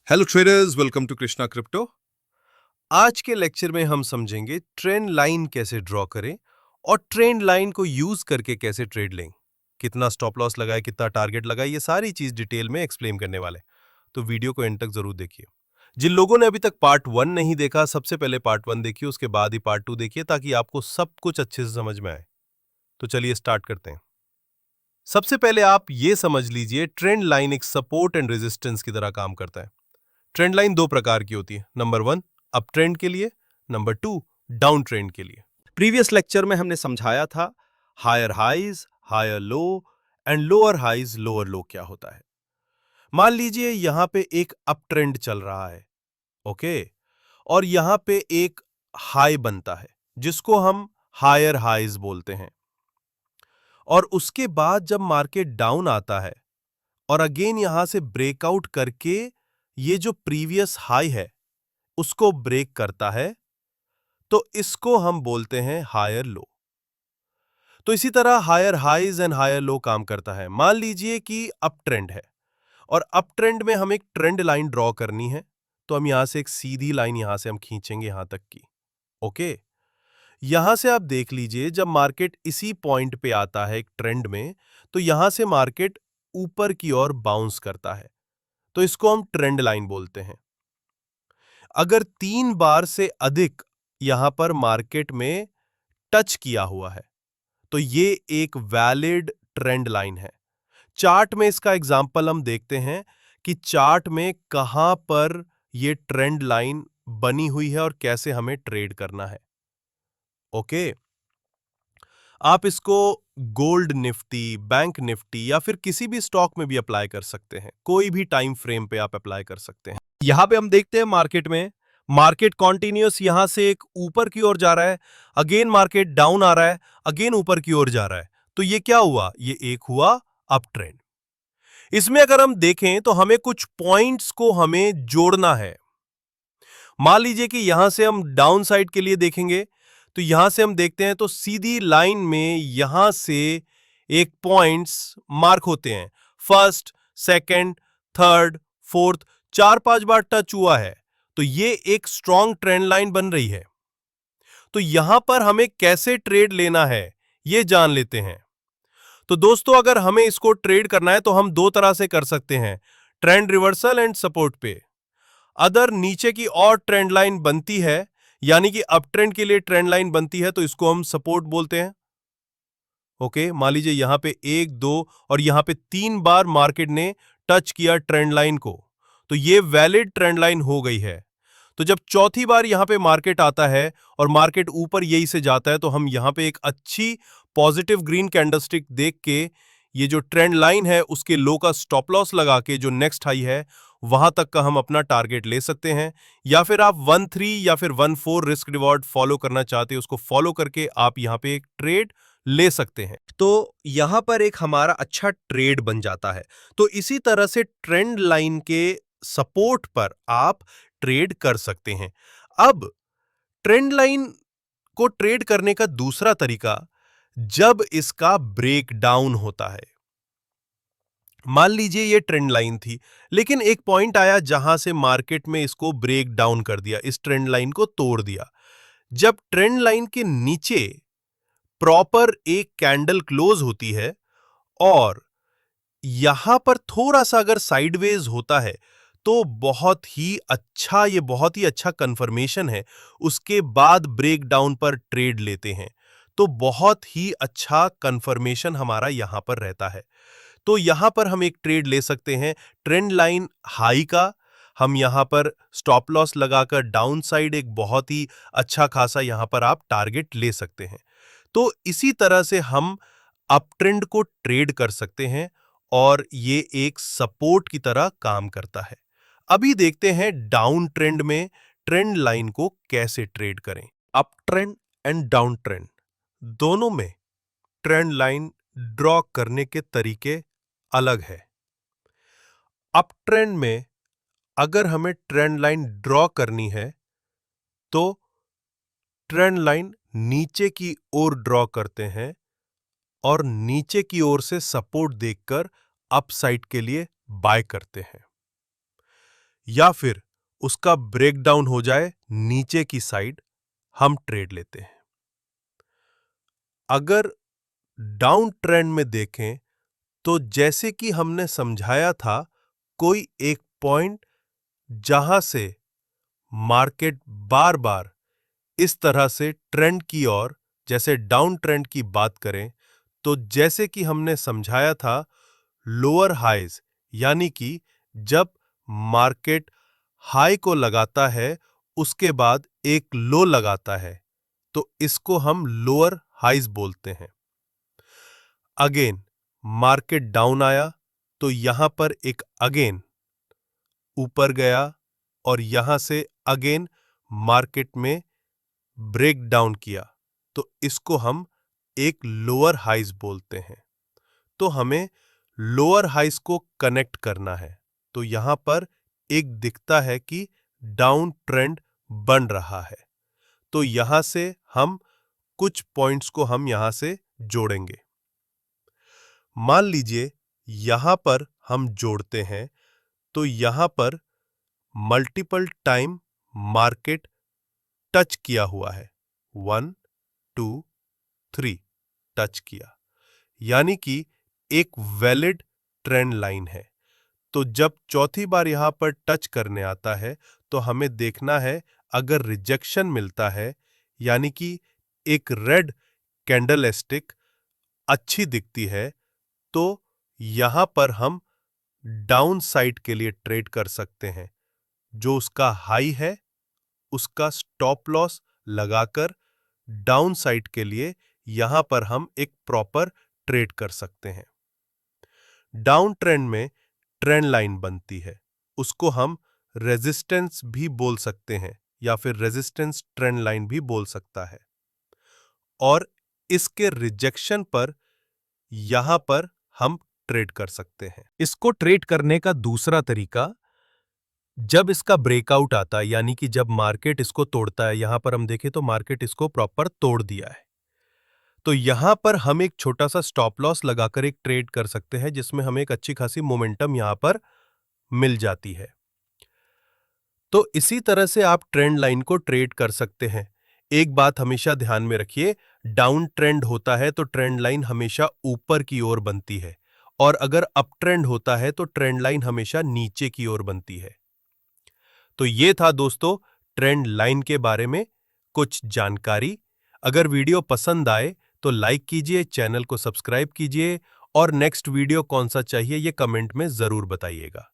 Hello traders, welcome to Krishna crypto. आज के lecture में हम समझेंगे ट्रेंड लाइन कैसे ड्रॉ करें और ट्रेंड लाइन को यूज करके कैसे ट्रेड लें, कितना स्टॉप लॉस लगाए, कितना टारगेट लगाए, ये सारी चीज डिटेल में एक्सप्लेन करने वाले। तो वीडियो को एंड तक जरूर देखिए। जिन लोगों ने अभी तक पार्ट 1 नहीं देखा, सबसे पहले पार्ट 1 देखिए, उसके बाद ही पार्ट 2 देखिए, ताकि आपको सब कुछ अच्छे से समझ में आए। तो चलिए स्टार्ट करते हैं। सबसे पहले आप ये समझ लीजिए, ट्रेंड लाइन एक सपोर्ट एंड रेजिस्टेंस की तरह काम करता है। ट्रेंड लाइन दो प्रकार की होती है। नंबर 1 अप ट्रेंड के लिए, नंबर 2 डाउन ट्रेंड के लिए। प्रीवियस लेक्चर में हमने समझाया था higher highs, higher low and lower highs, lower low क्या होता है। मान लीजिए यहां पे एक अप ट्रेंड चल रहा है, ओके, और यहां पे एक हाई बनता है जिसको हम हायर हाइज बोलते हैं, और उसके बाद जब मार्केट डाउन आता है और अगेन यहां से ब्रेकआउट करके ये जो प्रीवियस हाई है उसको ब्रेक करता है, तो इसको हम बोलते हैं हायर लो। तो इसी तरह higher highs and higher low काम करता है। मान लीजिए कि अप ट्रेंड है और अप ट्रेंड में हम एक ट्रेंड लाइन ड्रॉ करनी है, तो हम यहां से एक सीधी लाइन यहां से हम खींचेंगे यहां तक की, ओके। यहां से आप देख लीजिए, जब मार्केट इसी पॉइंट पे आता है एक ट्रेंड में, तो यहां से मार्केट ऊपर की ओर बाउंस करता है, तो इसको हम ट्रेंड लाइन बोलते हैं। अगर 3 बार से अधिक यहां पर मार्केट में टच किया हुआ है, तो ये एक वैलिड ट्रेंड लाइन है। चार्ट में इसका एग्जांपल हम देखते हैं कि चार्ट में कहां पर ये ट्रेंड लाइन बनी हुई है और कैसे हमें ट्रेड करना है, ओके। आप इसको गोल्ड निफ्टी, बैंक निफ्टी या फिर किसी भी स्टॉक में भी अप्लाई कर सकते हैं। कोई भी टाइम फ्रेम पे आप अप्लाई कर सकते हैं। यहां पे हम देखते हैं मार्केट में, मार्केट कॉन्टिन्यूअस यहां से एक ऊपर की ओर जा रहा है, अगेन मार्केट डाउन आ रहा है, अगेन ऊपर की ओर जा रहा है। तो ये क्या हुआ? ये एक हुआ अप ट्रेंड। इसमें अगर हम देखें तो हमें कुछ पॉइंट्स को हमें जोड़ना है। मान लीजिए कि यहां से हम डाउन साइड के लिए देखेंगे, तो यहां से हम देखते हैं तो सीधी लाइन में यहां से एक पॉइंट्स मार्क होते हैं। फर्स्ट, सेकंड, थर्ड, फोर्थ, 4-5 बार टच हुआ है, तो ये एक स्ट्रॉन्ग ट्रेंड लाइन बन रही है। तो यहां पर हमें कैसे ट्रेड लेना है ये जान लेते हैं। तो दोस्तों, अगर हमें इसको ट्रेड करना है तो हम दो तरह से कर सकते हैं, ट्रेंड रिवर्सल एंड सपोर्ट पे। अदर नीचे की और ट्रेंड लाइन बनती है, यानी कि अप ट्रेंड के लिए ट्रेंड लाइन बनती है, तो इसको हम सपोर्ट बोलते हैं, ओके। मान लीजिए यहां पे 1-2 और यहां पे 3 बार मार्केट ने टच किया ट्रेंड लाइन को, तो ये वैलिड ट्रेंड लाइन हो गई है। तो जब चौथी बार यहां पे मार्केट आता है और मार्केट ऊपर यही से जाता है, तो हम यहां पे एक अच्छी पॉजिटिव ग्रीन कैंडलस्टिक देख के ये जो ट्रेंड लाइन है उसके लो का स्टॉप लॉस लगा के जो नेक्स्ट हाई है वहां तक का हम अपना टारगेट ले सकते हैं। या फिर आप 1-3 या फिर 1-4 रिस्क रिवॉर्ड फॉलो करना चाहते हैं, उसको फॉलो करके आप यहां पे एक ट्रेड ले सकते हैं। तो यहां पर एक हमारा अच्छा ट्रेड बन जाता है। तो इसी तरह से ट्रेंड लाइन के सपोर्ट पर आप ट्रेड कर सकते हैं। अब ट्रेंड लाइन को ट्रेड करने का दूसरा तरीका, जब इसका ब्रेक डाउन होता है। मान लीजिए ये ट्रेंड लाइन थी, लेकिन एक पॉइंट आया जहां से मार्केट में इसको ब्रेक डाउन कर दिया, इस ट्रेंड लाइन को तोड़ दिया। जब ट्रेंड लाइन के नीचे प्रॉपर एक कैंडल क्लोज होती है और यहां पर थोड़ा सा अगर साइडवेज होता है, तो ये बहुत ही अच्छा कंफर्मेशन है। उसके बाद ब्रेकडाउन पर ट्रेड लेते हैं, तो बहुत ही अच्छा कंफर्मेशन हमारा यहां पर रहता है। तो यहां पर हम एक ट्रेड ले सकते हैं ट्रेंड लाइन हाई का। हम यहां पर स्टॉप लॉस लगाकर डाउन साइड एक बहुत ही अच्छा खासा यहां पर आप टारगेट ले सकते हैं। तो इसी तरह से हम अप ट्रेंड को ट्रेड कर सकते हैं और ये एक सपोर्ट की तरह काम करता है। अभी देखते हैं डाउन ट्रेंड में ट्रेंड लाइन को कैसे ट्रेड करें। Up trend and down trend दोनों में ट्रेंड लाइन ड्रॉ करने के तरीके अलग है। अप ट्रेंड में अगर हमें ट्रेंड लाइन ड्रॉ करनी है, तो ट्रेंड लाइन नीचे की ओर ड्रॉ करते हैं और नीचे की ओर से सपोर्ट देखकर अप साइड के लिए बाय करते हैं। या फिर उसका ब्रेकडाउन हो जाए नीचे की साइड, हम ट्रेड लेते हैं। अगर डाउन ट्रेंड में देखें तो जैसे कि हमने समझाया था, कोई एक पॉइंट जहां से मार्केट बार बार इस तरह से ट्रेंड की ओर, जैसे डाउन ट्रेंड की बात करें तो जैसे कि हमने समझाया था, लोअर हाइज यानी कि जब मार्केट हाई को लगाता है उसके बाद एक लो लगाता है, तो इसको हम लोअर हाइज बोलते हैं। अगेन मार्केट डाउन आया तो यहां पर एक अगेन ऊपर गया और यहां से अगेन मार्केट में ब्रेक डाउन किया, तो इसको हम एक लोअर हाइज बोलते हैं। तो हमें लोअर हाइज को कनेक्ट करना है, तो यहां पर एक दिखता है कि डाउन ट्रेंड बन रहा है, तो यहां से हम कुछ पॉइंट्स को हम यहां से जोड़ेंगे। मान लीजिए यहां पर हम जोड़ते हैं तो यहां पर मल्टीपल टाइम मार्केट टच किया हुआ है, 1 2 3 टच किया, यानी कि एक वैलिड ट्रेंड लाइन है। तो जब चौथी बार यहां पर टच करने आता है तो हमें देखना है, अगर रिजेक्शन मिलता है यानी कि एक रेड कैंडल स्टिक अच्छी दिखती है, तो यहां पर हम डाउन साइड के लिए ट्रेड कर सकते हैं। जो उसका हाई है उसका स्टॉप लॉस लगाकर डाउन साइड के लिए यहां पर हम एक प्रॉपर ट्रेड कर सकते हैं। डाउन ट्रेंड में ट्रेंड लाइन बनती है, उसको हम रेजिस्टेंस भी बोल सकते हैं या फिर रेजिस्टेंस ट्रेंड लाइन भी बोल सकता है। और इसके रिजेक्शन पर यहां पर हम ट्रेड कर सकते हैं। इसको ट्रेड करने का दूसरा तरीका, जब इसका ब्रेकआउट आता है यानी कि जब मार्केट इसको तोड़ता है, यहां पर हम देखें तो मार्केट इसको प्रॉपर तोड़ दिया है, तो यहां पर हम एक छोटा सा स्टॉप लॉस लगाकर एक ट्रेड कर सकते हैं जिसमें हमें एक अच्छी खासी मोमेंटम यहां पर मिल जाती है। तो इसी तरह से आप ट्रेंड लाइन को ट्रेड कर सकते हैं। एक बात हमेशा ध्यान में रखिए, डाउन ट्रेंड होता है तो ट्रेंड लाइन हमेशा ऊपर की ओर बनती है, और अगर अप ट्रेंड होता है तो ट्रेंड लाइन हमेशा नीचे की ओर बनती है। तो ये था दोस्तों ट्रेंड लाइन के बारे में कुछ जानकारी। अगर वीडियो पसंद आए तो लाइक कीजिए, चैनल को सब्सक्राइब कीजिए, और नेक्स्ट वीडियो कौन सा चाहिए ये कमेंट में जरूर बताइएगा।